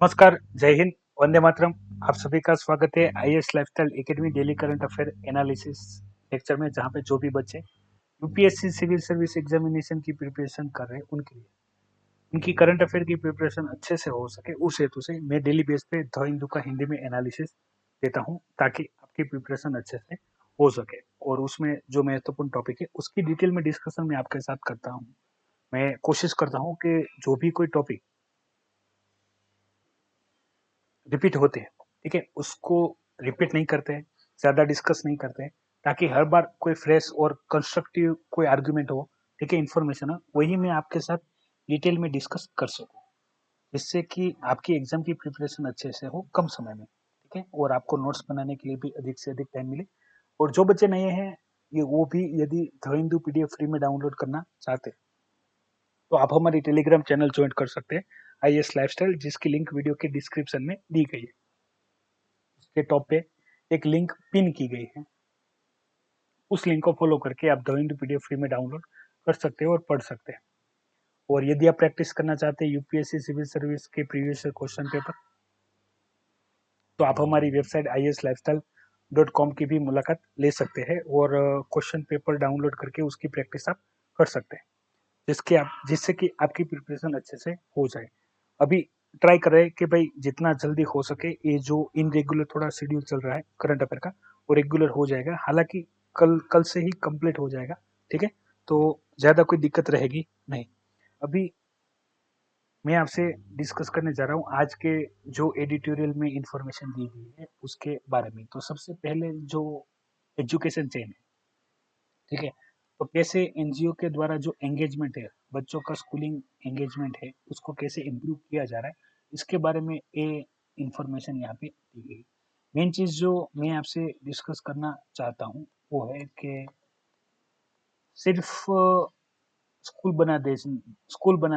नमस्कार, जय हिंद, वंदे मातरम। आप सभी का स्वागत है IAS lifestyle academy daily current affair analysis lecture में, जहां पे जो भी बच्चे यूपीएससी सिविल सर्विस एग्जामिनेशन की प्रिपरेशन कर रहे हैं उनके लिए उनकी करंट अफेयर की प्रिपरेशन अच्छे से हो सके, उस हेतु से मैं डेली बेस पे द हिंदू का हिंदी में एनालिसिस देता हूं, ताकि आपकी प्रिपरेशन अच्छे से हो सके। और उसमें जो महत्वपूर्ण टॉपिक है उसकी डिटेल में डिस्कशन मैं आपके साथ करता हूँ। मैं कोशिश करता हूँ कि जो भी कोई टॉपिक रिपीट होते हैं, ठीक है, उसको रिपीट नहीं करते हैं, ज्यादा डिस्कस नहीं करते हैं, ताकि हर बार कोई फ्रेश और कंस्ट्रक्टिव कोई आर्ग्यूमेंट हो, ठीक है, इन्फॉर्मेशन हो, वही मैं आपके साथ डिटेल में डिस्कस कर सकूं, जिससे कि आपकी एग्जाम की प्रिपरेशन अच्छे से हो कम समय में, ठीक है, और आपको नोट्स बनाने के लिए भी अधिक से अधिक टाइम मिले। और जो बच्चे नए हैं, ये वो भी यदि द हिंदू पीडीएफ फ्री में डाउनलोड करना चाहते हैं, तो आप हमारी टेलीग्राम चैनल ज्वाइन कर सकते हैं, आईएएस लाइफस्टाइल, जिसकी लिंक वीडियो के डिस्क्रिप्शन में दी गई है। उसके टॉप पे एक लिंक पिन की गई है, उस लिंक को फॉलो करके आप द हिंदू पीडीएफ फ्री में डाउनलोड कर सकते हैं और पढ़ सकते हैं। और यदि आप प्रैक्टिस करना चाहते हैं यूपीएससी सिविल सर्विस के प्रीवियस क्वेश्चन पेपर, तो आप हमारी वेबसाइट IASLifestyle.com की भी मुलाकात ले सकते हैं और क्वेश्चन पेपर डाउनलोड करके उसकी प्रैक्टिस आप कर सकते हैं, जिससे कि आपकी प्रिपरेशन अच्छे से हो जाए। अभी ट्राई कर रहे हैं कि भाई जितना जल्दी हो सके ये जो इनरेगुलर थोड़ा शेड्यूल चल रहा है करंट अफेयर का, वो रेगुलर हो जाएगा। हालांकि कल कल से ही कंप्लीट हो जाएगा, ठीक है, तो ज्यादा कोई दिक्कत रहेगी नहीं। अभी मैं आपसे डिस्कस करने जा रहा हूँ आज के जो एडिटोरियल में इंफॉर्मेशन दी गई है उसके बारे में। तो सबसे पहले जो एजुकेशन चेन है, ठीक है, तो कैसे एनजीओ के द्वारा जो एंगेजमेंट है, बच्चों का स्कूलिंग एंगेजमेंट है, उसको कैसे इम्प्रूव किया जा रहा है, इसके बारे में ये इंफॉर्मेशन यहाँ पे दी गई। मेन चीज जो मैं आपसे डिस्कस करना चाहता हूँ वो है कि सिर्फ स्कूल बना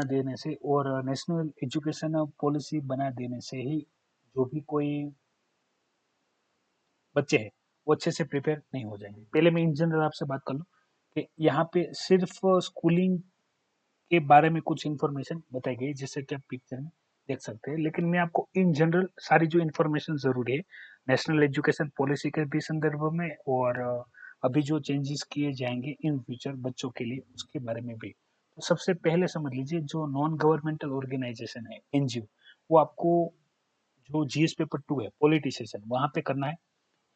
देने से और नेशनल एजुकेशन पॉलिसी बना देने से ही जो भी कोई बच्चे हैं वो अच्छे से प्रिपेयर नहीं हो जाएंगे। पहले मैं इन जनरल आपसे बात कर लूँ कि यहाँ पे सिर्फ स्कूलिंग के बारे में कुछ इन्फॉर्मेशन बताई गई, जिससे कि आप पिक्चर में देख सकते हैं, लेकिन मैं आपको इन जनरल सारी जो इन्फॉर्मेशन जरूरी है नेशनल एजुकेशन पॉलिसी के भी संदर्भ में और अभी जो चेंजेस किए जाएंगे इन फ्यूचर बच्चों के लिए उसके बारे में भी। तो सबसे पहले समझ लीजिए, जो नॉन गवर्नमेंटल ऑर्गेनाइजेशन है एनजीओ, वो आपको जो जीएस पेपर 2 है पॉलिटिशियन, वहां पे करना है।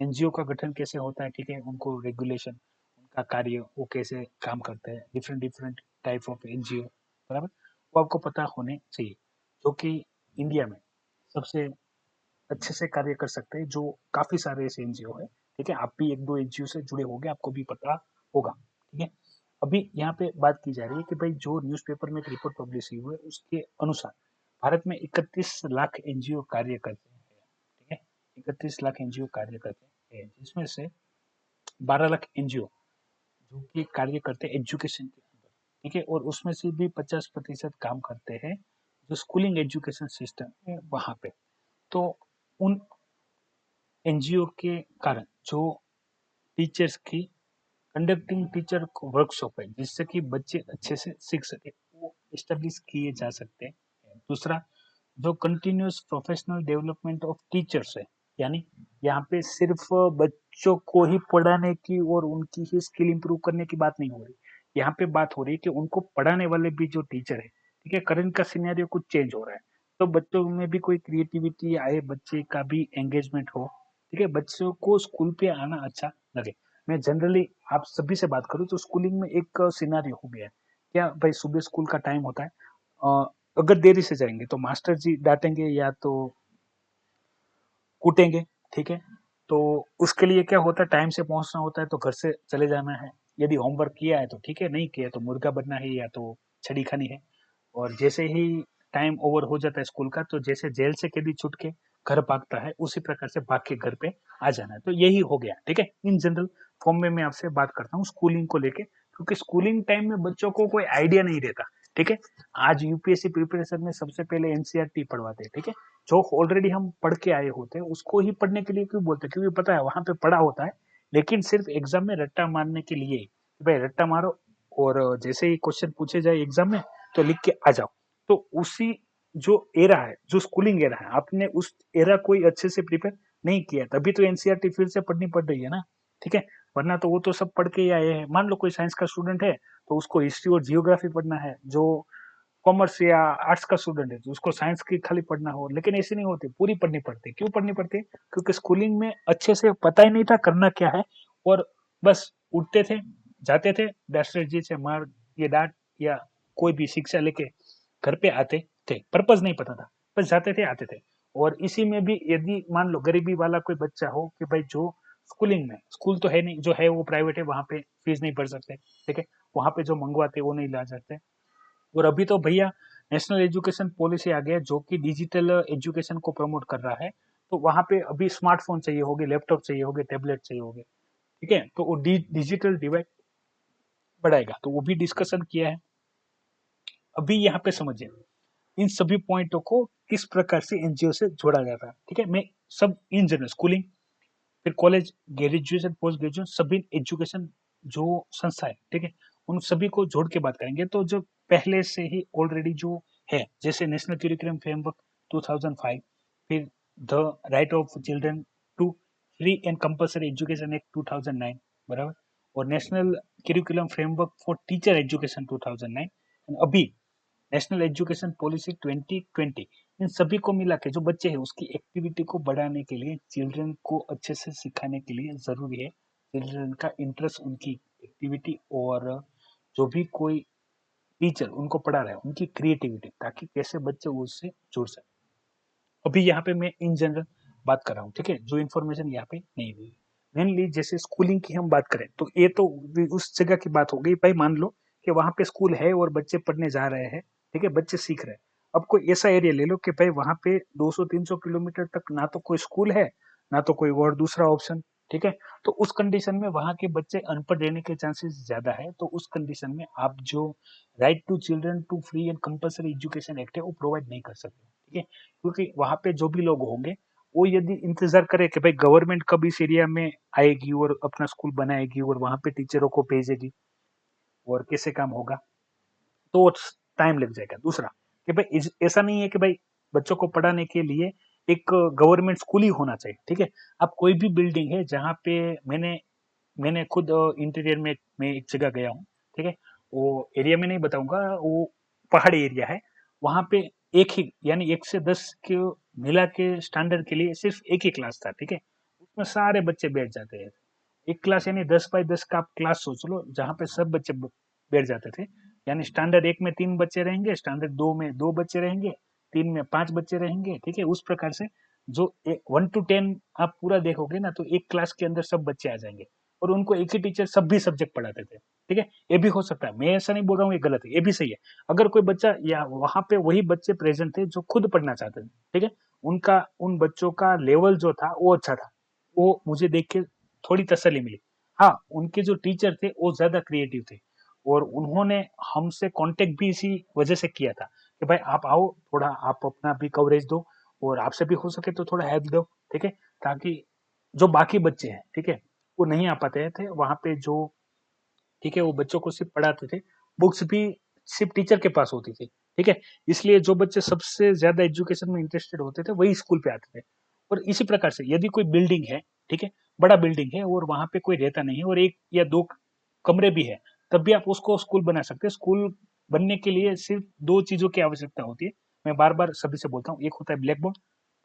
एनजीओ का गठन कैसे होता है, ठीक है, उनको रेगुलेशन, उनका कार्य, वो कैसे काम करते हैं, different different type of NGO, बराबर, वो आपको पता होने चाहिए। जो कि इंडिया में सबसे अच्छे से कार्य कर सकते हैं, जो काफी सारे ऐसे एनजीओ है, ठीक है, आप भी एक दो एनजीओ से जुड़े होंगे, आपको भी पता होगा, ठीक है। अभी यहाँ पे बात की जा रही है कि भाई जो न्यूज़पेपर में एक रिपोर्ट पब्लिश हुई है उसके अनुसार भारत में 31 लाख एनजीओ कार्य करते हैं, ठीक है, 31 लाख एनजीओ कार्य करते हैं, जिसमें से 12 लाख एनजीओ जो कि कार्य करते हैं एजुकेशन के अंदर, ठीक है, और उसमें से भी 50% काम करते हैं जो स्कूलिंग एजुकेशन सिस्टम है वहां पे। तो उन एनजीओ के कारण जो टीचर्स की कंडक्टिंग टीचर वर्कशॉप है, जिससे कि बच्चे अच्छे से सीख सके, वो इस्टेब्लिश किए जा सकते हैं। दूसरा, जो continuous professional development of teachers है, यानी यहाँ पे सिर्फ बच्चों को ही पढ़ाने की और उनकी ही स्किल इंप्रूव करने की बात नहीं हो रही, यहाँ पे बात हो रही है कि उनको पढ़ाने वाले भी जो टीचर है, ठीक है, करंट का सिनेरियो कुछ चेंज हो रहा है, तो बच्चों में भी कोई क्रिएटिविटी आए, बच्चे का भी एंगेजमेंट हो, ठीक है, बच्चों को स्कूल पे आना अच्छा लगे। मैं जनरली आप सभी से बात करूँ तो स्कूलिंग में एक सिनारियो हो गया है, क्या भाई सुबह स्कूल का टाइम होता है, अगर देरी से जाएंगे तो मास्टर जी डांटेंगे या तो कूटेंगे, ठीक है, तो उसके लिए क्या होता है, टाइम से पहुंचना होता है, तो घर से चले जाना है। यदि होमवर्क किया है तो ठीक है, नहीं किया तो मुर्गा बनना है या तो छड़ी खानी है। और जैसे ही टाइम ओवर हो जाता है स्कूल का, तो जैसे जेल से कैदी छूट के घर भागता है, उसी प्रकार से भाग के घर पे आ जाना है। तो यही हो गया, ठीक है, इन जनरल फॉर्म में मैं आपसे बात करता हूँ स्कूलिंग को लेके, क्योंकि स्कूलिंग टाइम में बच्चों को कोई आइडिया नहीं रहता, ठीक है। आज यूपीएससी प्रिपरेशन में सबसे पहले एनसीईआरटी पढ़वाते हैं, ठीक है, जो ऑलरेडी हम पढ़ के आए होते हैं उसको ही पढ़ने के लिए क्यों बोलते हैं, क्योंकि पता है वहां पे पढ़ा होता है, लेकिन सिर्फ एग्जाम में रट्टा मारने के लिए कि भाई रट्टा मारो और जैसे ही क्वेश्चन पूछे जाए एग्जाम में तो लिख के आ जाओ। तो उसी जो एरा है, जो स्कूलिंग एरा है, आपने उस एरा को ही अच्छे से प्रिपेयर नहीं किया, तभी तो एनसीईआरटी फिर से पढ़नी पड़ रही है ना, ठीक है? वरना तो वो तो सब पढ़ के ही आए हैं। मान लो कोई साइंस का स्टूडेंट है, तो उसको हिस्ट्री और जियोग्राफी पढ़ना है, जो कॉमर्स या आर्ट्स का स्टूडेंट है, तो उसको साइंस की खाली पढ़ना हो, लेकिन ऐसी नहीं होती, पूरी पढ़नी पड़ती है। क्यों पढ़नी पड़ती है? क्योंकि स्कूलिंग में अच्छे से पता ही नहीं था करना क्या है, और बस उठते थे, जाते थे, मास्टर जी से मार ये डांट या कोई भी शिक्षा लेके घर पे आते थे, पर्पज नहीं पता था, बस जाते थे आते थे। और इसी में भी यदि मान लो गरीबी वाला कोई बच्चा हो कि भाई जो स्कूलिंग में, स्कूल तो है नहीं, जो है वो प्राइवेट है, वहां पे फीस नहीं भर सकते, ठीक है, वहां पे जो मंगवाते वो नहीं ला सकते। और अभी तो भैया नेशनल एजुकेशन पॉलिसी आ गया जो कि डिजिटल एजुकेशन को प्रमोट कर रहा है, तो वहां पे अभी स्मार्टफोन चाहिए होगे, लैपटॉप चाहिए होगे, टैबलेट चाहिए होगे, ठीक है, तो वो डिजिटल डिवाइड बढ़ाएगा, तो वो भी डिस्कशन किया है। अभी यहाँ पे समझिए इन सभी पॉइंटों को किस प्रकार से एनजीओ से जोड़ा जाता है, ठीक है, मैं सब इन जनरल स्कूलिंग, फिर कॉलेज, ग्रेजुएशन, पोस्ट ग्रेजुएशन, सभी एजुकेशन जो संस्था है, ठीक है, उन सभी को जोड़ के बात करेंगे। तो जो पहले से ही ऑलरेडी जो है, जैसे नेशनल करिकुलम फ्रेमवर्क 2005, फिर the right of children to free and compulsory education act 2009, बराबर, और national curriculum framework for teacher education 2009, अभी नेशनल एजुकेशन पॉलिसी 2020, इन सभी को मिला के जो बच्चे हैं उसकी एक्टिविटी को बढ़ाने के लिए, चिल्ड्रन को अच्छे से सिखाने के लिए जरूरी है चिल्ड्रन का इंटरेस्ट, उनकी एक्टिविटी, और जो भी कोई टीचर उनको पढ़ा रहा है उनकी क्रिएटिविटी, ताकि कैसे बच्चे उससे जुड़ सके। अभी यहाँ पे मैं इन जनरल बात कर रहा हूँ, ठीक है, जो इन्फॉर्मेशन यहाँ पे नहीं दी। मेनली जैसे स्कूलिंग की हम बात करें तो ये तो उस जगह की बात हो गई, भाई मान लो कि वहां पे स्कूल है और बच्चे पढ़ने जा रहे हैं, ठीक है, बच्चे सीख रहे हैं। अब कोई ऐसा एरिया ले लो कि भाई वहां पे 200-300 किलोमीटर तक ना तो कोई स्कूल है, ना तो कोई और दूसरा ऑप्शन, ठीक है, तो उस कंडीशन में वहां के बच्चे अनपढ़ रहने के चांसेस ज्यादा है। तो उस कंडीशन में आप जो right to children to free and compulsory education act है वो प्रोवाइड नहीं कर सकते, ठीक है, क्योंकि वहां पे जो भी लोग होंगे वो यदि इंतजार करे कि भाई गवर्नमेंट कब इस एरिया में आएगी और अपना स्कूल बनाएगी और वहां पे टीचरों को भेजेगी और कैसे काम होगा, तो टाइम लग जाएगा। दूसरा कि भाई ऐसा नहीं है कि भाई बच्चों को पढ़ाने के लिए एक गवर्नमेंट स्कूल ही होना चाहिए, ठीक है। अब कोई भी बिल्डिंग है जहाँ पे मैंने मैंने खुद इंटीरियर में मैं एक जगह गया हूँ, ठीक है, वो एरिया में नहीं बताऊंगा, वो पहाड़ी एरिया है, वहां पे एक ही यानी 1 से 10 के मिला के स्टैंडर्ड के लिए सिर्फ एक ही क्लास था, ठीक है, उसमें सारे बच्चे बैठ जाते हैं। एक क्लास यानी 10 बाई 10 का आप क्लास सोच लो, जहाँ पे सब बच्चे बैठ जाते थे। यानी स्टैंडर्ड 1 में 3 बच्चे रहेंगे, स्टैंडर्ड 2 में 2 बच्चे रहेंगे, 3 में 5 बच्चे रहेंगे, ठीक है, उस प्रकार से जो 1 to 10 आप पूरा देखोगे ना, तो एक क्लास के अंदर सब बच्चे आ जाएंगे, और उनको एक ही टीचर सब भी सब्जेक्ट पढ़ाते थे, ठीक है। ये भी हो सकता है, मैं ऐसा नहीं बोल रहा हूँ ये गलत है, ये भी सही है। अगर कोई बच्चा या वहां पे वही बच्चे प्रेजेंट थे जो खुद पढ़ना चाहते थे, ठीक है, उनका उन बच्चों का लेवल जो था वो अच्छा था, वो मुझे देख के थोड़ी तसल्ली मिली। हाँ, उनके जो टीचर थे वो ज्यादा क्रिएटिव थे, और उन्होंने हमसे कांटेक्ट भी इसी वजह से किया था कि भाई आप आओ, थोड़ा आप अपना भी कवरेज दो, और आपसे भी हो सके तो थोड़ा हेल्प दो, ठीक है, ताकि जो बाकी बच्चे हैं, ठीक है, वो नहीं आ पाते थे वहां पे, जो ठीक है वो बच्चों को सिर्फ पढ़ाते थे, बुक्स भी सिर्फ टीचर के पास होती थी, ठीक है, इसलिए जो बच्चे सबसे ज्यादा एजुकेशन में इंटरेस्टेड होते थे वही स्कूल पे आते थे। और इसी प्रकार से यदि कोई बिल्डिंग है, ठीक है, बड़ा बिल्डिंग है और वहां पे कोई रहता नहीं है और 1 या 2 कमरे भी है, तब भी आप उसको स्कूल बना सकते हैं। स्कूल बनने के लिए सिर्फ 2 चीजों की आवश्यकता होती है, मैं बार बार सभी से बोलता हूँ, एक होता है ब्लैक बोर्ड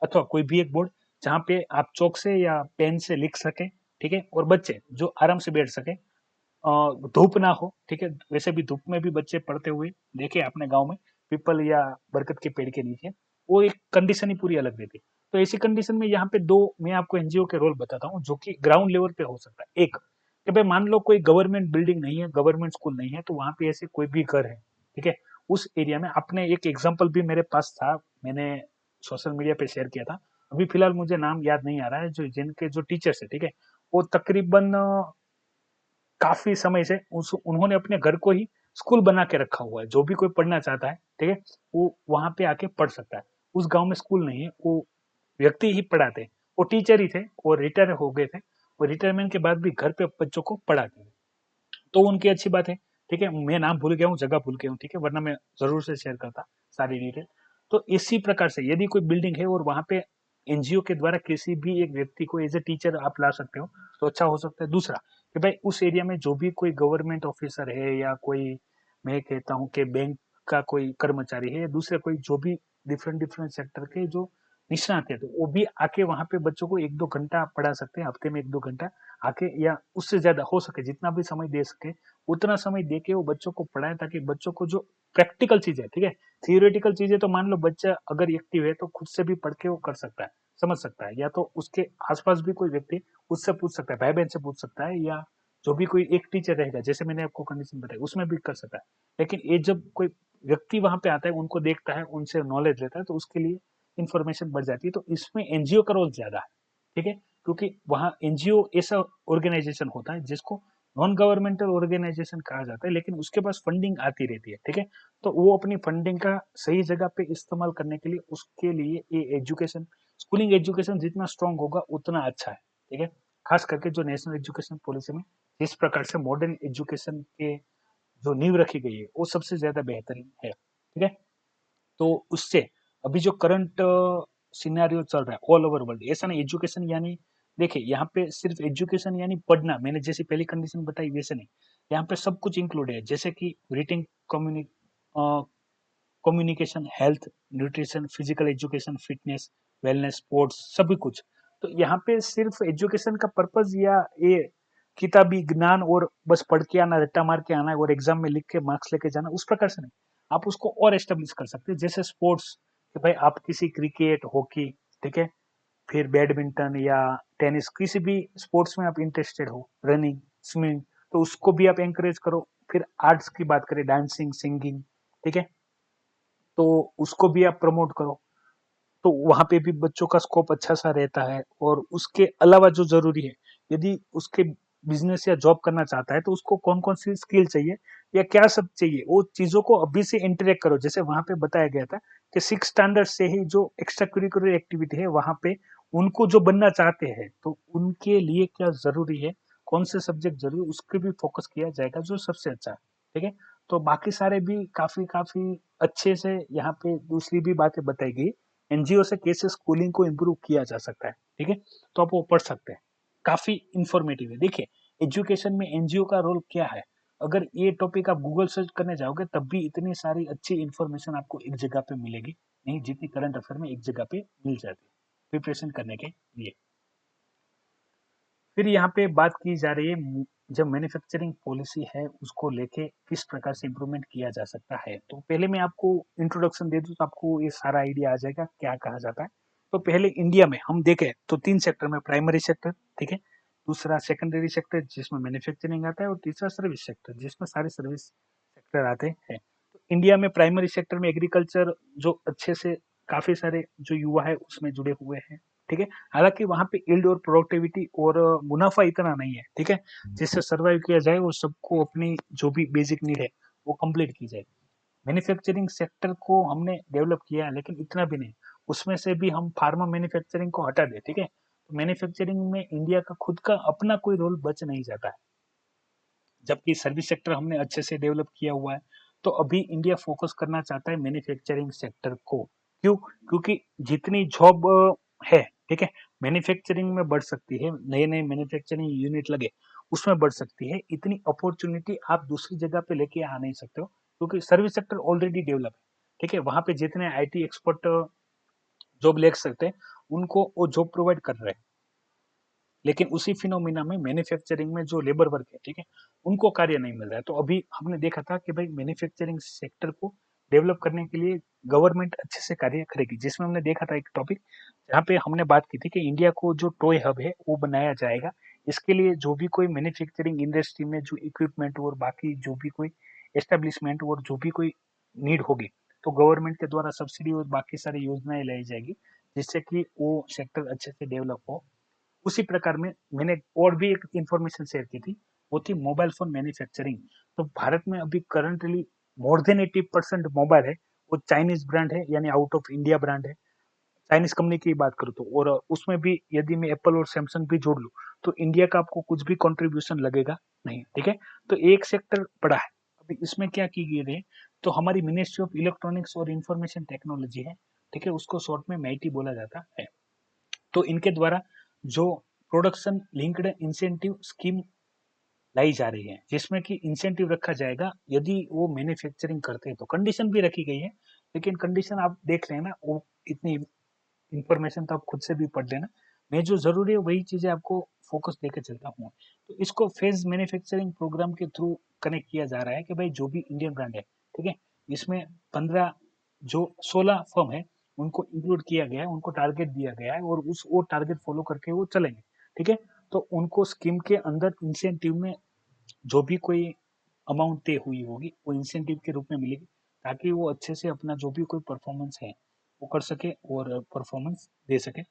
अथवा कोई भी एक बोर्ड जहाँ पे आप चौक से या पेन से लिख सके, ठीक है, और बच्चे जो आराम से बैठ सके, धूप ना हो, ठीक है, वैसे भी धूप में भी बच्चे पढ़ते हुए देखे आपने गांव में, पीपल या बरगद के पेड़ के नीचे, वो एक कंडीशन ही पूरी अलग रहती है। तो ऐसी कंडीशन में यहाँ पे 2 मैं आपको एनजीओ के रोल बताता हूँ जो कि ग्राउंड लेवल पे हो सकता है। एक कि भाई मान लो कोई गवर्नमेंट बिल्डिंग नहीं है, गवर्नमेंट स्कूल नहीं है, तो वहां पे ऐसे कोई भी घर है, ठीक है, उस एरिया में अपने एक एग्जाम्पल भी मेरे पास था, मैंने सोशल मीडिया पे शेयर किया था, अभी फिलहाल मुझे नाम याद नहीं आ रहा है, जो जिनके जो टीचर्स है, ठीक है, वो तकरीबन काफी समय से उन्होंने अपने घर को ही स्कूल बना के रखा हुआ है, जो भी कोई पढ़ना चाहता है, ठीक है, वो वहां पे आके पढ़ सकता है। उस गांव में स्कूल नहीं है, वो व्यक्ति ही पढ़ाते, वो टीचर ही थे और रिटायर हो गए थे, और रिटायरमेंट के बाद भी घर पे बच्चों को पढ़ाते थे, तो उनकी अच्छी बात है, ठीक है, मैं नाम भूल गया हूँ, जगह भूल गया हूँ, ठीक है, वरना मैं जरूर से शेयर करता सारी डिटेल। तो इसी प्रकार से यदि कोई बिल्डिंग है और वहाँ पे एनजीओ के द्वारा किसी भी एक व्यक्ति को एज ए टीचर आप ला सकते हो तो अच्छा हो सकता है। दूसरा कि भाई उस एरिया में जो भी कोई गवर्नमेंट ऑफिसर है या कोई, मैं कहता हूँ कि बैंक का कोई कर्मचारी है या दूसरे कोई जो भी डिफरेंट डिफरेंट सेक्टर के जो निष्णात है, तो वो भी आके वहाँ पे बच्चों को 1-2 घंटा पढ़ा सकते हैं, हफ्ते में 1-2 घंटा आके, या उससे ज्यादा हो सके जितना भी समय दे सके उतना समय दे के वो बच्चों को पढ़ाए, ताकि बच्चों को जो प्रैक्टिकल चीजें, ठीक है, थियोरेटिकल चीजें तो मान लो बच्चा अगर एक्टिव है तो खुद से भी पढ़ के वो कर सकता है, समझ सकता है, या तो उसके आसपास भी कोई व्यक्ति उससे पूछ सकता है, भाई बहन से पूछ सकता है, या जो भी कोई एक टीचर रहेगा जैसे मैंने आपको कंडीशन बताई उसमें भी कर सकता है। लेकिन ये जब कोई व्यक्ति वहां पे आता है, उनको देखता है, उनसे नॉलेज लेता है, तो उसके लिए इंफॉर्मेशन बढ़ जाती है। तो इसमें एनजीओ का रोल ज्यादा है, ठीक है, क्योंकि वहां एनजीओ ऐसा ऑर्गेनाइजेशन होता है जिसको नॉन गवर्नमेंटल ऑर्गेनाइजेशन कहा जाता है, लेकिन उसके पास फंडिंग आती रहती है, ठीक है। तो वो अपनी फंडिंग का सही जगह पे इस्तेमाल करने के लिए, उसके लिए ये एजुकेशन, स्कूलिंग एजुकेशन जितना स्ट्रांग होगा उतना अच्छा है, ठीक है। खास करके जो नेशनल एजुकेशन पॉलिसी में जिस प्रकार से मॉडर्न एजुकेशन के जो नींव रखी गई है वो सबसे ज्यादा बेहतरीन है, ठीक है। तो उससे अभी जो करंट सिनेरियो चल रहा है ऑल ओवर वर्ल्ड, ऐसा नहीं एजुकेशन यानी, देखिए यहाँ पे सिर्फ एजुकेशन यानी पढ़ना, मैंने जैसी पहली कंडीशन बताई वैसे नहीं, यहाँ पे सब कुछ इंक्लूड है, जैसे कि reading, communication, health, nutrition, physical education, fitness, wellness, sports, सभी कुछ। तो यहाँ पे सिर्फ एजुकेशन का पर्पज या ये किताबी ज्ञान और बस पढ़ के आना, रट्टा मार के आना और एग्जाम में लिख के मार्क्स लेके जाना, उस प्रकार से नहीं। आप उसको और एस्टेब्लिश कर सकते हैं, जैसे स्पोर्ट्स, कि भाई आप किसी क्रिकेट, हॉकी, ठीक है, फिर बैडमिंटन या टेनिस, किसी भी स्पोर्ट्स में आप इंटरेस्टेड हो, रनिंग, स्विमिंग, तो उसको भी आप एंकरेज करो। फिर आर्ट्स की बात करें, डांसिंग, सिंगिंग, ठीक है, तो उसको भी आप प्रमोट करो। तो वहां पे भी बच्चों का स्कोप अच्छा सा रहता है। और उसके अलावा जो जरूरी है, यदि उसके बिजनेस या जॉब करना चाहता है तो उसको कौन कौन सी स्किल चाहिए या क्या सब चाहिए, वो चीजों को अभी से इंटरेक्ट करो। जैसे वहां पे बताया गया था कि 6 स्टैंडर्ड से ही जो एक्स्ट्रा करिकुलर एक्टिविटी है वहां पे उनको जो बनना चाहते हैं तो उनके लिए क्या जरूरी है, कौन से सब्जेक्ट जरूरी है, उसके भी फोकस किया जाएगा जो सबसे अच्छा है, ठीक है। तो बाकी सारे भी काफी काफी अच्छे से यहाँ पे दूसरी भी बातें बताई गई, एनजीओ से कैसे स्कूलिंग को इम्प्रूव किया जा सकता है, ठीक है। तो आप वो पढ़ सकते हैं, काफी इंफॉर्मेटिव है। देखिए एजुकेशन में एनजीओ का रोल क्या है, अगर ये टॉपिक आप गूगल सर्च करने जाओगे तब भी इतनी सारी अच्छी इंफॉर्मेशन आपको एक जगह पे मिलेगी नहीं, जितनी करंट अफेयर में एक जगह पे मिल जाती है प्रिपरेशन करने के लिए। फिर यहाँ पे बात की जा रही है जब मैन्युफैक्चरिंग पॉलिसी है उसको लेके किस प्रकार से इम्प्रूवमेंट किया जा सकता है। तो पहले मैं आपको इंट्रोडक्शन दे दूं तो आपको ये सारा आइडिया आ जाएगा क्या कहा जाता है। तो पहले इंडिया में हम देखें तो 3 सेक्टर में, प्राइमरी सेक्टर, ठीक है, दूसरा सेकेंडरी सेक्टर जिसमें मैन्युफैक्चरिंग आता है, और तीसरा सर्विस सेक्टर जिसमें सारे सर्विस सेक्टर आते हैं। तो इंडिया में प्राइमरी सेक्टर में एग्रीकल्चर जो अच्छे से काफी सारे जो युवा है उसमें जुड़े हुए हैं, ठीक है। हालांकि वहां पे यील्ड और प्रोडक्टिविटी और मुनाफा इतना नहीं है, ठीक है, जिससे सर्वाइव किया जाए और सबको अपनी जो भी बेसिक नीड है वो कंप्लीट की जाए। मैन्युफैक्चरिंग सेक्टर को हमने डेवलप किया है लेकिन इतना भी नहीं, उसमें से भी हम फार्मा मैन्युफैक्चरिंग को हटा दें, ठीक है, तो मैन्युफैक्चरिंग में इंडिया का खुद का अपना कोई रोल बच नहीं जाता है। जबकि सर्विस सेक्टर हमने अच्छे से डेवलप किया हुआ है। तो अभी इंडिया फोकस करना चाहता है मैन्युफैक्चरिंग सेक्टर को। क्यों? क्योंकि जितनी जॉब है, ठीक है, मैन्युफैक्चरिंग में बढ़ सकती है, नए नए मैन्युफैक्चरिंग यूनिट लगे उसमें बढ़ सकती है, इतनी अपॉर्चुनिटी आप दूसरी जगह पे लेके आ नहीं सकते हो, क्योंकि सर्विस सेक्टर ऑलरेडी डेवलप है, ठीक है। वहां पे जितने आईटी एक्सपर्ट जॉब ले सकते हैं उनको वो जॉब प्रोवाइड कर रहे हैं। लेकिन उसी फिनोमिना में मैन्युफैक्चरिंग में जो लेबर वर्क है, ठीक है, उनको कार्य नहीं मिल रहा है। तो अभी हमने देखा था कि भाई मैन्युफैक्चरिंग सेक्टर को डेवलप करने के लिए गवर्नमेंट अच्छे से कार्य करेगी, जिसमें हमने देखा था एक टॉपिक जहाँ पे हमने बात की थी कि इंडिया को जो टॉय हब है वो बनाया जाएगा। इसके लिए जो भी कोई मैन्युफैक्चरिंग इंडस्ट्री में जो इक्विपमेंट और बाकी जो भी कोई एस्टेब्लिशमेंट और जो भी कोई नीड होगी, तो गवर्नमेंट के द्वारा सब्सिडी और बाकी सारी योजनाएं लाई जाएगी, जिससे कि वो सेक्टर अच्छे से डेवलप हो। उसी प्रकार में मैंने और भी एक इंफॉर्मेशन शेयर की थी, वो थी मोबाइल फोन मैन्युफैक्चरिंग। तो भारत में अभी करंटली मोर देन 80% मोबाइल है वो चाइनीज ब्रांड है, यानी आउट ऑफ इंडिया ब्रांड है। चाइनीज कंपनी की बात करूँ तो, और उसमें भी यदि मैं एप्पल और सैमसंग भी जोड़ लूँ तो इंडिया का आपको कुछ भी कंट्रीब्यूशन लगेगा नहीं, ठीक है। तो एक सेक्टर पड़ा है। अभी इसमें क्या की गई है, तो हमारी मिनिस्ट्री ऑफ इलेक्ट्रॉनिक्स और इंफॉर्मेशन टेक्नोलॉजी है, ठीक है, उसको शॉर्ट में मैटी बोला जाता है। तो इनके द्वारा जो प्रोडक्शन लिंक्ड इंसेंटिव स्कीम लाई जा रही है, जिसमें कि इंसेंटिव रखा जाएगा यदि वो मैन्युफैक्चरिंग करते हैं, तो कंडीशन भी रखी गई है, लेकिन कंडीशन आप देख लेना, वो इतनी इंफॉर्मेशन तो आप खुद से भी पढ़ लेना। मैं जो जरूरी है वही चीजें आपको फोकस देकर चलता हूँ। तो इसको फेज मैन्युफैक्चरिंग प्रोग्राम के थ्रू कनेक्ट किया जा रहा है कि भाई जो भी इंडियन ब्रांड है, ठीक है, इसमें 15 जो 16 फर्म है उनको इंक्लूड किया गया है, उनको टारगेट दिया गया है और उस वो टारगेट फॉलो करके वो चलेंगे, ठीक है। तो उनको स्कीम के अंदर इंसेंटिव में जो भी कोई अमाउंट तय हुई होगी वो इंसेंटिव के रूप में मिलेगी, ताकि वो अच्छे से अपना जो भी कोई परफॉर्मेंस है वो कर सके और परफॉर्मेंस दे सके।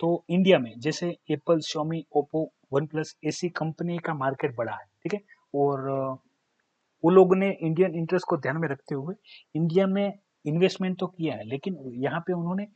तो इंडिया में जैसे Apple, Xiaomi, Oppo, one plus ऐसी कंपनी का मार्केट बड़ा है, ठीक है, और वो लोगों ने इंडियन इंटरेस्ट को ध्यान में रखते हुए इंडिया में इन्वेस्टमेंट तो किया है, लेकिन यहाँ पे उन्होंने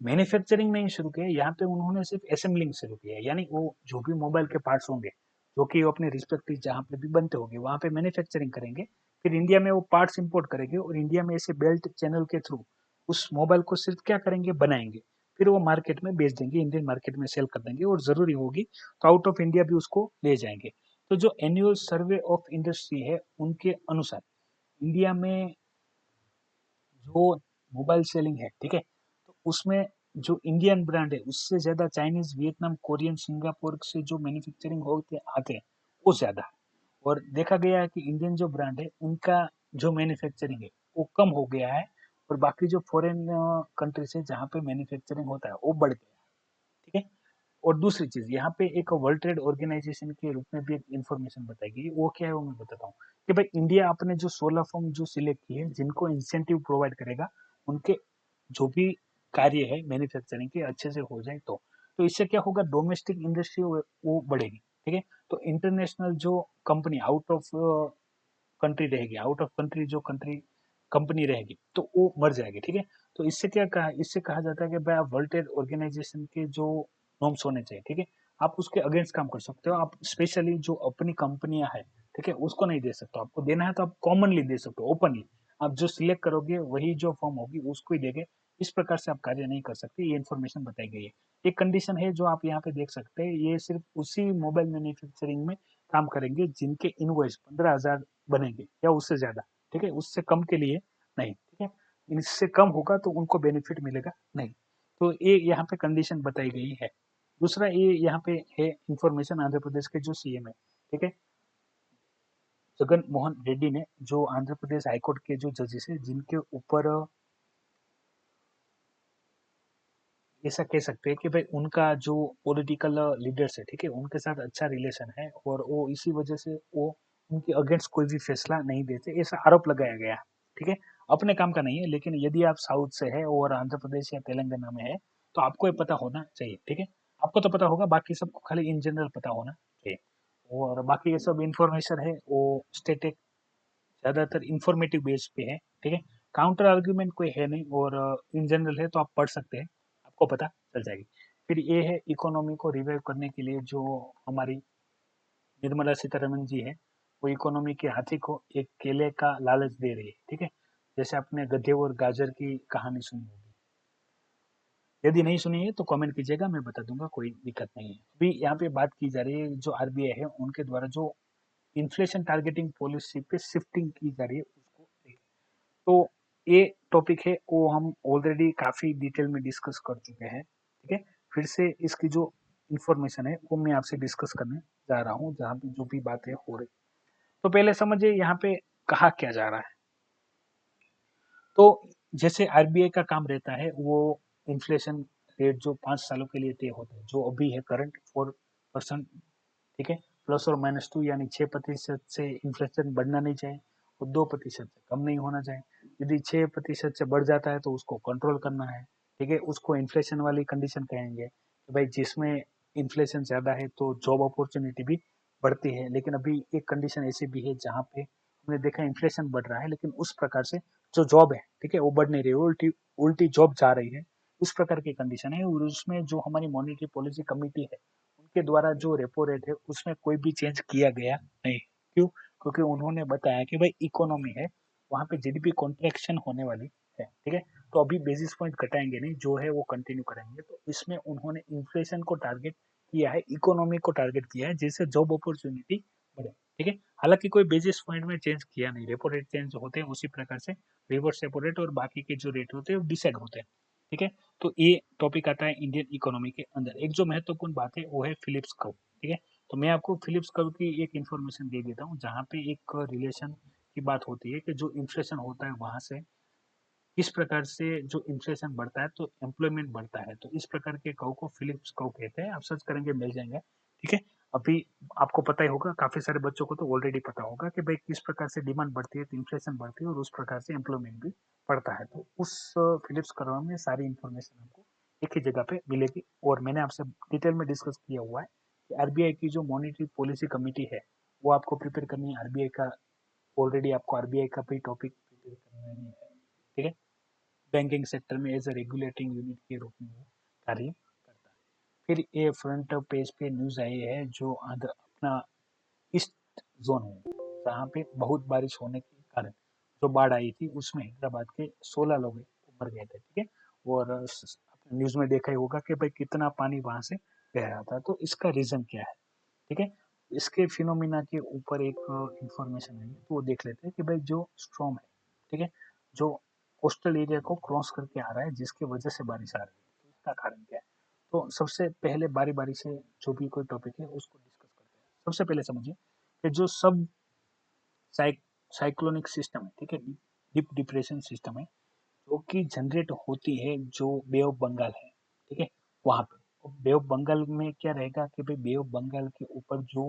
मैन्युफैक्चरिंग नहीं शुरू किया, यहाँ पे उन्होंने सिर्फ असेंबलिंग शुरू किया है। यानी वो जो भी मोबाइल के पार्ट्स होंगे, जो कि वो अपने रिस्पेक्टिव जहाँ पे भी बनते होंगे वहाँ पे मैन्युफैक्चरिंग करेंगे, फिर इंडिया में वो पार्ट्स इंपोर्ट करेंगे और इंडिया में ऐसे बेल्ट चैनल के थ्रू उस मोबाइल को सिर्फ क्या करेंगे, बनाएंगे, फिर वो मार्केट में बेच देंगे, इंडियन मार्केट में सेल कर देंगे, और जरूरी होगी तो आउट ऑफ इंडिया भी उसको ले जाएंगे। तो जो एनुअल सर्वे ऑफ इंडस्ट्री है उनके अनुसार इंडिया में जो मोबाइल सेलिंग है, ठीक है, तो उसमें जो इंडियन ब्रांड है उससे ज्यादा चाइनीज, वियतनाम, कोरियन, सिंगापुर से जो मैन्युफैक्चरिंग होते आते हैं वो ज्यादा है। और देखा गया है कि इंडियन जो ब्रांड है उनका जो मैन्युफैक्चरिंग है वो कम हो गया है, और बाकी जो फॉरेन कंट्री से जहाँ पे मैन्युफैक्चरिंग होता है वो बढ़ गया है, ठीक है। और दूसरी चीज यहाँ पे एक वर्ल्ड ट्रेड ऑर्गेनाइजेशन के रूप में भी एक इंफॉर्मेशन बताई गई, वो क्या है वो मैं बताता हूँ कि भाई इंडिया अपने जो 16 फर्म जो सिलेक्ट किए हैं जिनको इंसेंटिव प्रोवाइड करेगा, उनके जो भी कार्य है मैन्युफैक्चरिंग के अच्छे से हो जाए तो इससे क्या होगा, डोमेस्टिक इंडस्ट्री वो बढ़ेगी, ठीक है। तो इंटरनेशनल जो कंपनी आउट ऑफ कंट्री रहेगी, आउट ऑफ कंट्री जो कंट्री कंपनी रहेगी तो वो मर जाएगी, ठीक है। तो इससे क्या कहा, इससे कहा जाता है कि भाई आप वर्ल्ड ट्रेड ऑर्गेनाइजेशन के जो नॉर्म्स होने चाहिए, ठीक है, आप उसके अगेंस्ट काम कर सकते हो। आप स्पेशली जो अपनी कंपनियां है, ठीक है, उसको नहीं दे सकते, आपको देना है तो आप कॉमनली दे सकते हो, ओपनली आप जो सिलेक्ट करोगे वही जो फॉर्म होगी उसको ही देंगे। इस प्रकार से आप कार्य नहीं कर सकते, ये इन्फॉर्मेशन बताई गई है। एक कंडीशन है जो आप यहाँ पे देख सकते हैं, ये सिर्फ उसी मोबाइल मैन्युफैक्चरिंग में काम करेंगे जिनके इनवॉइस 15,000 बनेंगे या उससे ज्यादा, ठीक है, उससे कम के लिए नहीं, ठीक है। इससे कम होगा तो उनको बेनिफिट मिलेगा नहीं। तो ये यहाँ पे कंडीशन बताई गई है। दूसरा ये यहाँ पे है इंफॉर्मेशन, आंध्र प्रदेश के जो सीएम है, ठीक है, जगन मोहन रेड्डी ने, जो आंध्र प्रदेश हाईकोर्ट के जो जजेस है जिनके ऊपर ऐसा कह सकते हैं कि भाई उनका जो पॉलिटिकल लीडर्स है, ठीक है, उनके साथ अच्छा रिलेशन है और वो इसी वजह से वो उनके अगेंस्ट कोई भी फैसला नहीं देते, ऐसा आरोप लगाया गया, ठीक है। अपने काम का नहीं है, लेकिन यदि आप साउथ से है और आंध्र प्रदेश या तेलंगाना में है तो आपको ये पता होना चाहिए, ठीक है। आपको तो पता होगा, बाकी सबको खाली इन जनरल पता होना चाहिए। और बाकी ये सब इंफॉर्मेशन है वो स्टेटिक, ज्यादातर इंफॉर्मेटिव बेस पे है, ठीक है। काउंटर आर्ग्यूमेंट कोई है नहीं, और इन जनरल है तो आप पढ़ सकते हैं, आपको पता चल जाएगी। फिर ये है इकोनॉमी को रिवाइव करने के लिए जो हमारी निर्मला सीतारमन जी है, वो इकोनॉमी के हाथी को एक केले का लालच दे रही है, ठीक है। जैसे आपने गधे और गाजर की कहानी सुनी होगी, यदि नहीं सुनी है तो कमेंट कीजिएगा, मैं बता दूंगा, कोई दिक्कत नहीं है। अभी यहाँ पे बात की जा रही है जो आरबीआई है उनके द्वारा जो इन्फ्लेशन टारगेटिंग पॉलिसी पे शिफ्टिंग की जा रही है उसको देखिए। तो ये टॉपिक है वो हम ऑलरेडी काफी डिटेल में डिस्कस कर चुके हैं, ठीक है। फिर से इसकी जो इंफॉर्मेशन है वो मैं आपसे डिस्कस करने जा रहा हूँ, जहाँ पे जो भी बातें हो रही। तो पहले समझिए यहाँ पे कहा क्या जा रहा है। तो जैसे आरबीआई का काम रहता है वो इन्फ्लेशन रेट जो 5 सालों के लिए तय होता है, जो अभी है करंट 4%, ठीक है, +और -2 यानी 6% से इन्फ्लेशन बढ़ना नहीं चाहिए और 2% से कम नहीं होना चाहिए। यदि 6% से बढ़ जाता है तो उसको कंट्रोल करना है, ठीक है, उसको इन्फ्लेशन वाली कंडीशन कहेंगे कि भाई जिसमें इन्फ्लेशन ज्यादा है तो जॉब अपॉर्चुनिटी भी बढ़ती है। लेकिन अभी एक कंडीशन ऐसी भी है जहाँ पे हमने देखा इन्फ्लेशन बढ़ रहा है लेकिन उस प्रकार से जो जॉब है, ठीक है, वो बढ़ नहीं रही, उल्टी उल्टी जॉब जा रही है। उस प्रकार की कंडीशन है, और उसमें जो हमारी मॉनेटरी पॉलिसी कमेटी है उनके द्वारा जो रेपो रेट है उसमें कोई भी चेंज किया गया नहीं। क्यों? क्योंकि उन्होंने बताया कि भाई इकोनॉमी है वहाँ पे जीडीपी कॉन्ट्रैक्शन होने वाली है, ठीक है। तो अभी बेसिस पॉइंट घटाएंगे नहीं, जो है वो कंटिन्यू करेंगे। तो इसमें उन्होंने इन्फ्लेशन को टारगेट किया है, इकोनॉमी को टारगेट किया है, जिससे जॉब अपॉर्चुनिटी बढ़े, ठीक है। हालांकि कोई बेसिस पॉइंट में चेंज किया नहीं, रेपो रेट चेंज होते हैं उसी प्रकार से रिवर्स रेपो रेट और बाकी के जो रेट होते हैं वो डिसाइड होते हैं, ठीक है। तो ये टॉपिक आता है इंडियन इकोनॉमी के अंदर। एक जो महत्वपूर्ण बात है वो है फिलिप्स कर्व, ठीक है। तो मैं आपको फिलिप्स कर्व की एक इन्फॉर्मेशन दे देता हूँ, जहाँ पे एक रिलेशन की बात होती है कि जो इन्फ्लेशन होता है वहां से किस प्रकार से जो इन्फ्लेशन बढ़ता है तो एम्प्लॉयमेंट बढ़ता है। तो इस प्रकार के कर्व को फिलिप्स कर्व कहते हैं, आप सर्च करेंगे मिल जाएंगे, ठीक है। अभी आपको पता ही होगा, काफी सारे बच्चों को तो ऑलरेडी पता होगा कि भाई किस प्रकार से डिमांड बढ़ती है तो इन्फ्लेशन बढ़ती है और उस प्रकार से एम्प्लॉयमेंट भी बढ़ता है। तो उस फिलिप्स कर्व में सारी इन्फॉर्मेशन आपको एक ही जगह पे मिलेगी। और मैंने आपसे डिटेल में डिस्कस किया हुआ है कि आरबीआई की जो मॉनेटरी पॉलिसी कमेटी है वो आपको प्रिपेयर करनी है। आरबीआई का ऑलरेडी आपको आरबीआई का भी टॉपिक प्रिपेयर करना है, ठीक है। बैंकिंग सेक्टर में एज ए रेगुलेटिंग यूनिट के रूप में वो कार्य करता है। फिर ये फ्रंट पेज पे न्यूज आई है जो अपना ईस्ट जोन है, जहाँ पे बहुत बारिश होने के कारण जो बाढ़ आई थी उसमें हैदराबाद के 16 लोग मर गए थे, ठीक है। और न्यूज में देखा ही होगा कि भाई कितना पानी वहां से बह रहा था। तो इसका रीजन क्या है, ठीक है। इसके फिनोमिना के ऊपर एक इंफॉर्मेशन है तो वो देख लेते हैं कि भाई जो स्ट्रॉम है, ठीक है, जो कोस्टल एरिया को क्रॉस करके आ रहा है जिसकी वजह से बारिश आ रही है, तो इसका कारण क्या है। तो सबसे पहले बारी बारी से जो भी कोई टॉपिक है उसको डिस्कस करते हैं। सबसे पहले समझिए कि जो सब साइक्लोनिक सिस्टम है, ठीक है, डीप डिप्रेशन सिस्टम है जो कि जनरेट होती है जो बे ऑफ बंगाल है, ठीक है, वहां पे बे ऑफ बंगाल में क्या रहेगा कि भाई बे ऑफ बंगाल के ऊपर जो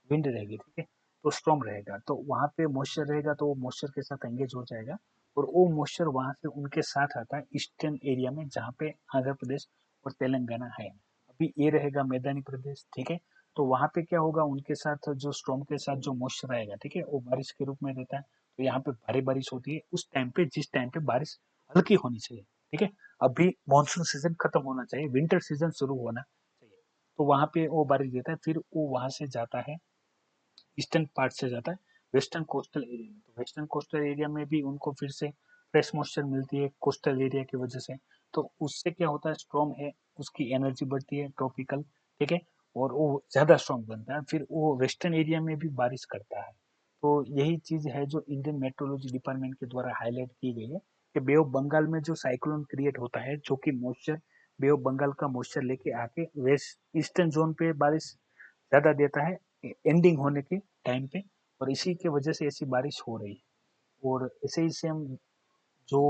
विंड रहेगी, ठीक है, तो स्ट्रॉम रहेगा, तो वहां पे मॉइस्चर रहेगा तो वो मॉइस्चर के साथ एंगेज हो जाएगा और वो मॉइस्चर वहां से उनके साथ आता है ईस्टर्न एरिया में जहाँ पे आंध्र प्रदेश और तेलंगाना है। अभी ये रहेगा मैदानी प्रदेश, ठीक है। तो वहां पे क्या होगा, उनके साथ जो स्ट्रॉम के साथ जो मॉइस्चर आएगा, ठीक है, वो बारिश के रूप में रहता है। तो यहाँ पे भारी बारिश होती है उस टाइम पे जिस टाइम पे बारिश हल्की होनी चाहिए, ठीक है। अभी मानसून सीजन खत्म होना चाहिए, विंटर सीजन शुरू होना चाहिए। तो वहां पे वो बारिश देता है, फिर वो वहां से जाता है ईस्टर्न पार्ट से जाता है वेस्टर्न कोस्टल एरिया में। तो वेस्टर्न कोस्टल एरिया में भी उनको फिर से फ्रेश मॉइस्चर मिलती है कोस्टल एरिया की वजह से। तो उससे क्या होता है, स्ट्रॉम है उसकी एनर्जी बढ़ती है ट्रॉपिकल, ठीक है, और वो ज्यादा स्ट्रॉन्ग बनता है, फिर वो वेस्टर्न एरिया में भी बारिश करता है। तो यही चीज है जो इंडियन मेट्रोलॉजी डिपार्टमेंट के द्वारा हाईलाइट की गई है कि बे ऑफ बंगाल में जो साइक्लोन क्रिएट होता है जो कि मॉइस्चर बे ऑफ बंगाल का मॉइस्चर लेके आके वेस्ट ईस्टर्न जोन पे बारिश ज्यादा देता है एंडिंग होने के टाइम पे, और इसी की वजह से ऐसी बारिश हो रही है। और ऐसे ही सेम जो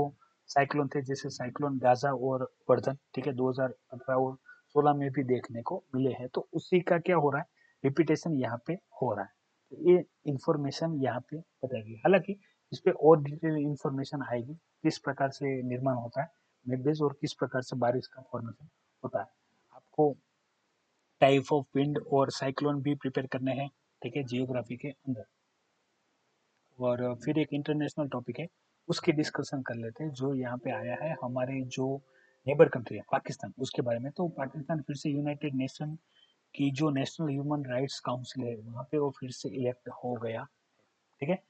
साइक्लोन थे जैसे साइक्लोन गाजा और वर्धन, ठीक है, 2018 और 16 में भी देखने को मिले हैं, तो उसी का क्या हो रहा है, रिपीटेशन यहाँ पे हो रहा है। तो ये इंफॉर्मेशन यहाँ पे बताएगी। हालांकि इस पे और डिटेल इंफॉर्मेशन आएगी किस प्रकार से निर्माण होता है मेघ और किस प्रकार से बारिश का फॉर्मेशन होता है। आपको टाइप ऑफ विंड और साइक्लोन भी प्रिपेयर करने हैं, ठीक है, जियोग्राफी के अंदर। और फिर एक इंटरनेशनल टॉपिक है उसकी डिस्कशन कर लेते हैं जो यहाँ पे आया है हमारे जो नेबर कंट्री है पाकिस्तान, उसके बारे में। तो पाकिस्तान फिर से यूनाइटेड नेशन की जो नेशनल ह्यूमन राइट्स काउंसिल है वहाँ पे वो फिर से इलेक्ट हो गया, ठीक है।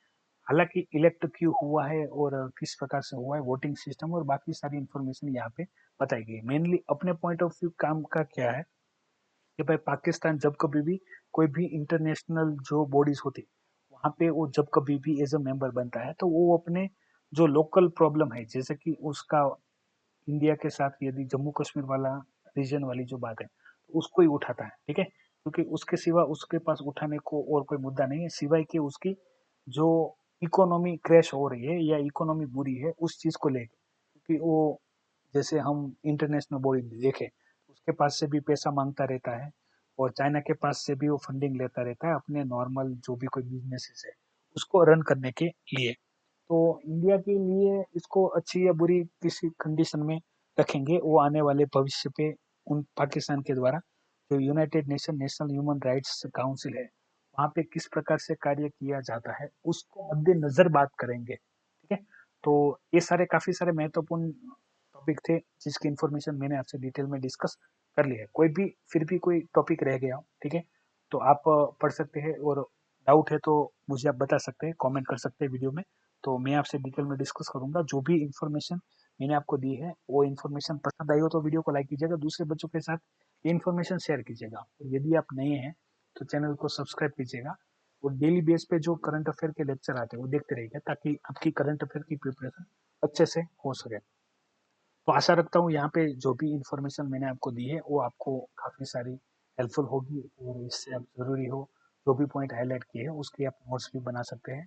हालांकि इलेक्ट क्यों हुआ है और किस प्रकार से हुआ है, वोटिंग सिस्टम और बाकी सारी इंफॉर्मेशन यहाँ पे बताई गई। मेनली अपने पॉइंट ऑफ व्यू काम का क्या है कि भाई पाकिस्तान जब कभी भी कोई भी इंटरनेशनल जो बॉडीज होती वहां पे वो जब कभी भी एज अ मेंबर बनता है तो वो अपने जो लोकल प्रॉब्लम है जैसे कि उसका इंडिया के साथ यदि जम्मू कश्मीर वाला रीजन वाली जो बात है तो उसको ही उठाता है, ठीक है, क्योंकि उसके सिवा उसके पास उठाने को और कोई मुद्दा नहीं है सिवाय कि उसकी जो इकोनॉमी क्रैश हो रही है या इकोनॉमी बुरी है उस चीज को लेकर। क्योंकि वो जैसे हम इंटरनेशनल बॉडी देखें उसके पास से भी पैसा मांगता रहता है और चाइना के पास से भी वो फंडिंग लेता रहता है अपने नॉर्मल जो भी कोई बिजनेसेस है उसको रन करने के लिए। तो इंडिया के लिए इसको अच्छी या बुरी किसी कंडीशन में रखेंगे वो आने वाले भविष्य पे उन पाकिस्तान के द्वारा जो United nation national human rights council है वहाँ पे किस प्रकार से कार्य किया जाता है उसको मद्देनजर बात करेंगे, ठीक है। तो ये सारे काफी सारे महत्वपूर्ण टॉपिक थे जिसकी इन्फॉर्मेशन मैंने आपसे डिटेल में डिस्कस कर ली है। कोई भी फिर भी कोई टॉपिक रह गया हो, ठीक है, तो आप पढ़ सकते हैं और डाउट है तो मुझे आप बता सकते हैं, कमेंट कर सकते हैं वीडियो में। तो मैं आपसे डिटेल में डिस्कस करूँगा। जो भी इन्फॉर्मेशन मैंने आपको दी है, वो इन्फॉर्मेशन पसंद आई हो तो वीडियो को लाइक कीजिएगा, दूसरे बच्चों के साथ ये इन्फॉर्मेशन शेयर कीजिएगा। और यदि आप नए हैं, तो चैनल को सब्सक्राइब कीजिएगा और डेली बेस पे जो करंट अफेयर के लेक्चर आते हैं, वो देखते रहिएगा ताकि आपकी करंट अफेयर की प्रिपरेशन अच्छे से हो सके। तो आशा रखता हूँ यहाँ पे जो भी इन्फॉर्मेशन मैंने आपको दी है, वो आपको काफ़ी सारी हेल्पफुल होगी और इससे आप ज़रूरी हो जो भी पॉइंट हाईलाइट किए हैं, उसके आप नोट्स भी बना सकते हैं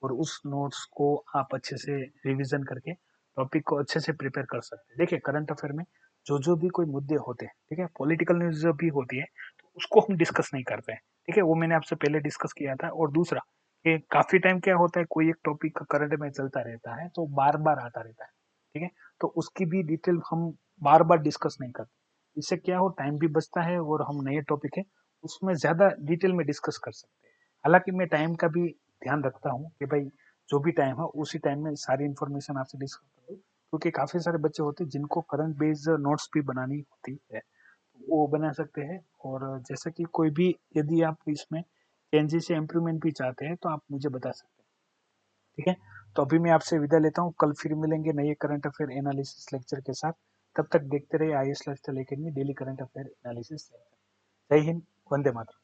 और उस नोट्स को आप अच्छे से रिवीजन करके टॉपिक को अच्छे से प्रिपेयर कर सकते हैं। देखिए करंट अफेयर में जो भी कोई मुद्दे होते हैं, ठीक है, पॉलिटिकल न्यूज़ जो भी होती है, तो उसको हम डिस्कस नहीं करते हैं, ठीक है, वो मैंने आपसे पहले डिस्कस किया था। और दूसरा कि काफ़ी टाइम क्या होता है, कोई एक टॉपिक करंट में चलता रहता है, तो बार-बार आता रहता है, ठीक है? तो उसकी भी डिटेल हम बार-बार डिस्कस नहीं करते। इससे क्या हो, टाइम भी बचता है और हम नए टॉपिक है, उसमें ज़्यादा डिटेल में डिस्कस कर सकते हैं। हालाँकि मैं टाइम का भी ध्यान रखता हूँ कि भाई जो भी टाइम है, उसी टाइम में सारी इन्फॉर्मेशन आपसे डिस्कस करूँ, क्योंकि काफ़ी सारे बच्चे होते हैं जिनको करंट बेस्ड नोट्स भी बनानी होती है, वो बना सकते हैं। और जैसे कि कोई भी यदि आप इसमें चेंजेस या इम्प्रूवमेंट भी चाहते हैं, तो आप मुझे बता सकते हैं, ठीक है? तो अभी मैं आपसे विदा लेता हूँ, कल फिर मिलेंगे नए करंट अफेयर एनालिसिस लेक्चर के साथ। तब तक देखते रहिए IAS lifestyle academy daily current affair analysis lecture. जय हिंद, वंदे मातरम।